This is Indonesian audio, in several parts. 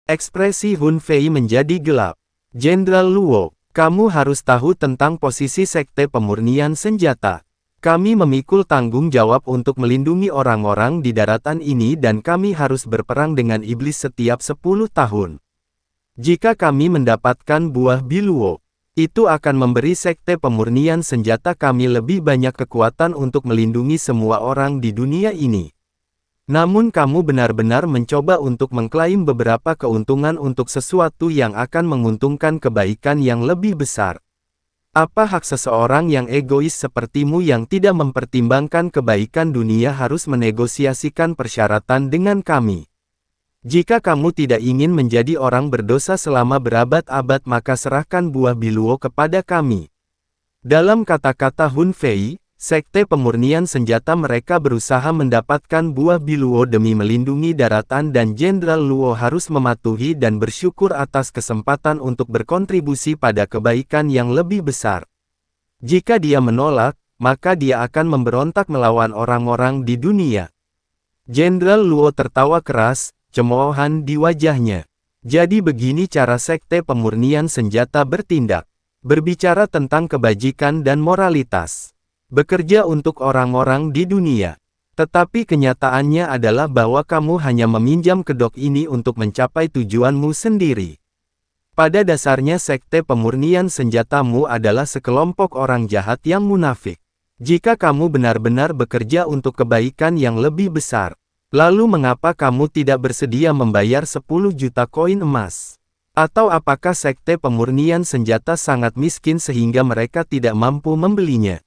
Ekspresi Hun Fei menjadi gelap. Jenderal Luo, kamu harus tahu tentang posisi Sekte Pemurnian Senjata. Kami memikul tanggung jawab untuk melindungi orang-orang di daratan ini dan kami harus berperang dengan iblis setiap 10 tahun. Jika kami mendapatkan buah Biluo, itu akan memberi Sekte Pemurnian Senjata kami lebih banyak kekuatan untuk melindungi semua orang di dunia ini. Namun kamu benar-benar mencoba untuk mengklaim beberapa keuntungan untuk sesuatu yang akan menguntungkan kebaikan yang lebih besar. Apa hak seseorang yang egois sepertimu yang tidak mempertimbangkan kebaikan dunia harus menegosiasikan persyaratan dengan kami? Jika kamu tidak ingin menjadi orang berdosa selama berabad-abad maka serahkan buah Biluo kepada kami. Dalam kata-kata Hun Fei, Sekte Pemurnian Senjata mereka berusaha mendapatkan buah Biluo demi melindungi daratan dan Jenderal Luo harus mematuhi dan bersyukur atas kesempatan untuk berkontribusi pada kebaikan yang lebih besar. Jika dia menolak, maka dia akan memberontak melawan orang-orang di dunia. Jenderal Luo tertawa keras, cemoohan di wajahnya. Jadi begini cara Sekte Pemurnian Senjata bertindak. Berbicara tentang kebajikan dan moralitas. Bekerja untuk orang-orang di dunia. Tetapi kenyataannya adalah bahwa kamu hanya meminjam kedok ini untuk mencapai tujuanmu sendiri. Pada dasarnya Sekte Pemurnian Senjatamu adalah sekelompok orang jahat yang munafik. Jika kamu benar-benar bekerja untuk kebaikan yang lebih besar, lalu mengapa kamu tidak bersedia membayar 10 juta koin emas? Atau apakah Sekte Pemurnian Senjata sangat miskin sehingga mereka tidak mampu membelinya?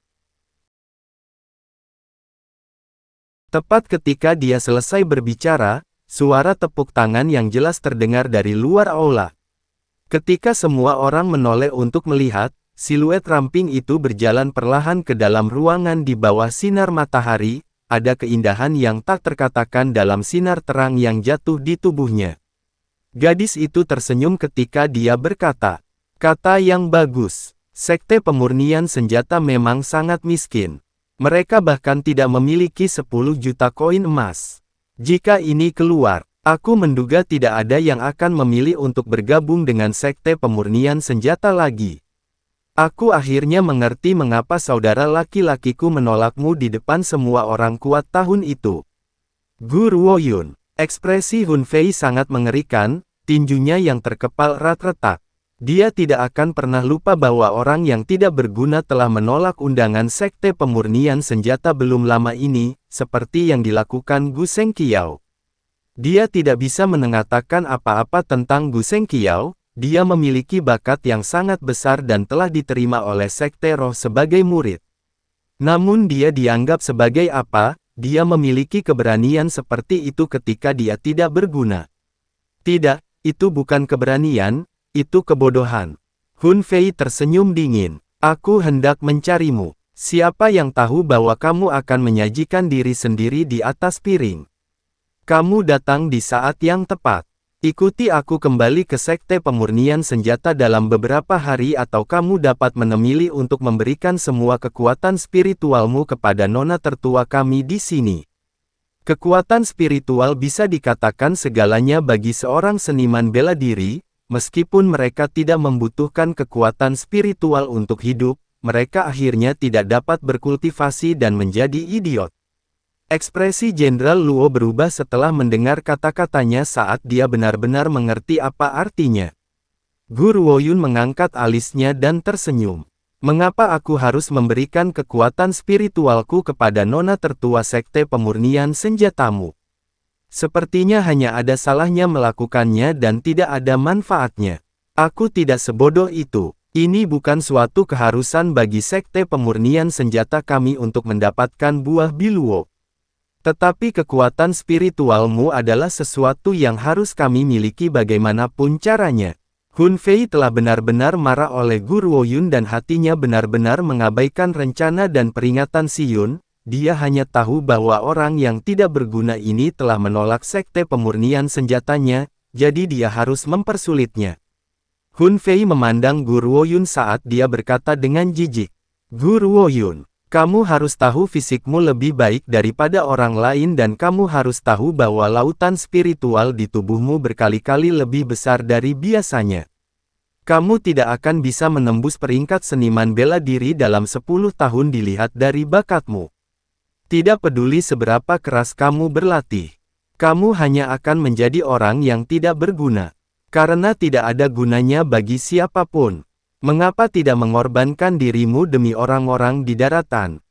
Tepat ketika dia selesai berbicara, suara tepuk tangan yang jelas terdengar dari luar aula. Ketika semua orang menoleh untuk melihat, siluet ramping itu berjalan perlahan ke dalam ruangan di bawah sinar matahari, ada keindahan yang tak terkatakan dalam sinar terang yang jatuh di tubuhnya. Gadis itu tersenyum ketika dia berkata, "Kata yang bagus, Sekte Pemurnian Senjata memang sangat miskin. Mereka bahkan tidak memiliki 10 juta koin emas. Jika ini keluar, aku menduga tidak ada yang akan memilih untuk bergabung dengan Sekte Pemurnian Senjata lagi. Aku akhirnya mengerti mengapa saudara laki-lakiku menolakmu di depan semua orang kuat tahun itu." Gu Ruoyun. Ekspresi Hun Fei sangat mengerikan, tinjunya yang terkepal erat-retak. Dia tidak akan pernah lupa bahwa orang yang tidak berguna telah menolak undangan Sekte Pemurnian Senjata belum lama ini, seperti yang dilakukan Gu Sengqiao. Dia tidak bisa mengatakan apa-apa tentang Gu Sengqiao, dia memiliki bakat yang sangat besar dan telah diterima oleh Sekte Roh sebagai murid. Namun dia dianggap sebagai apa, dia memiliki keberanian seperti itu ketika dia tidak berguna. Tidak, itu bukan keberanian. Itu kebodohan. Hun Fei tersenyum dingin. Aku hendak mencarimu. Siapa yang tahu bahwa kamu akan menyajikan diri sendiri di atas piring? Kamu datang di saat yang tepat. Ikuti aku kembali ke Sekte Pemurnian Senjata dalam beberapa hari atau kamu dapat memilih untuk memberikan semua kekuatan spiritualmu kepada nona tertua kami di sini. Kekuatan spiritual bisa dikatakan segalanya bagi seorang seniman bela diri. Meskipun mereka tidak membutuhkan kekuatan spiritual untuk hidup, mereka akhirnya tidak dapat berkultivasi dan menjadi idiot. Ekspresi Jenderal Luo berubah setelah mendengar kata-katanya saat dia benar-benar mengerti apa artinya. Gu Ruoyun mengangkat alisnya dan tersenyum. Mengapa aku harus memberikan kekuatan spiritualku kepada nona tertua Sekte Pemurnian Senjatamu? Sepertinya hanya ada salahnya melakukannya dan tidak ada manfaatnya. Aku tidak sebodoh itu. Ini bukan suatu keharusan bagi Sekte Pemurnian Senjata kami untuk mendapatkan buah Biluo. Tetapi kekuatan spiritualmu adalah sesuatu yang harus kami miliki bagaimanapun caranya. Hun Fei telah benar-benar marah oleh Gu Ruoyun dan hatinya benar-benar mengabaikan rencana dan peringatan Si Yun. Dia hanya tahu bahwa orang yang tidak berguna ini telah menolak Sekte Pemurnian Senjatanya, jadi dia harus mempersulitnya. Hun Fei memandang Gu Ruoyun saat dia berkata dengan jijik. Gu Ruoyun, Kamu harus tahu fisikmu lebih baik daripada orang lain dan kamu harus tahu bahwa lautan spiritual di tubuhmu berkali-kali lebih besar dari biasanya. Kamu tidak akan bisa menembus peringkat seniman bela diri dalam 10 tahun dilihat dari bakatmu. Tidak peduli seberapa keras kamu berlatih. Kamu hanya akan menjadi orang yang tidak berguna. Karena tidak ada gunanya bagi siapapun. Mengapa tidak mengorbankan dirimu demi orang-orang di daratan?